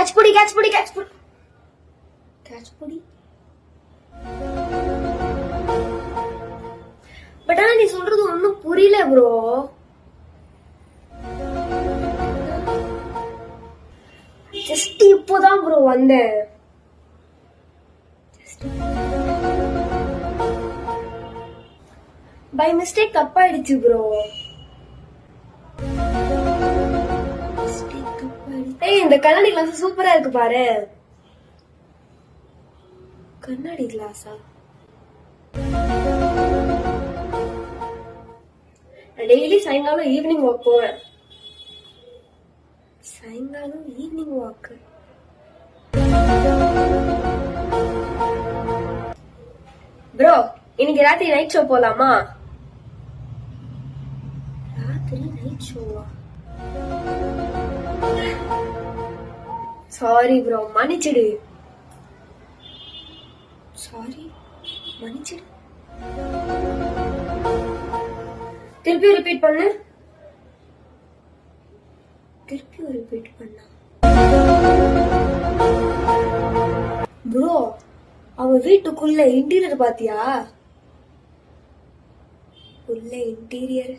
Catch புடி catch புடி catch புடி கேட்ச் புடி. பட் ஆனா நீ சொல்றது ஒன்னும் புரியல ப்ரோ. ஜஸ்ட் இப்போதான் ப்ரோ வந்தேன். பை மிஸ்டேக் தப்பாயிடுச்சு ப்ரோ. ஏய் இந்த கண்ணாடி கிளாஸ் சூப்பரா இருக்கு பாரு. கண்ணாடி கிளாஸா? டெய்லி சாயங்காலம் ஈவினிங் வாக் போவேன். சாயங்காலம் ஈவினிங் வாக். ப்ரோ இன்னைக்கு ராத்திரி நைட் ஷோ போலாமா? ராத்திரி நைட் ஷோவா? சாரி ப்ரோ, மன்னிச்சிடு. சாரி, மன்னிச்சிடு. திருப்பி ரிப்பீட் பண்ணு. திருப்பி ரிப்பீட் பண்ணா ப்ரோ, அவ வீட்டுக்குள்ள இன்டீரியர் பாத்தியா? உள்ள இன்டீரியர்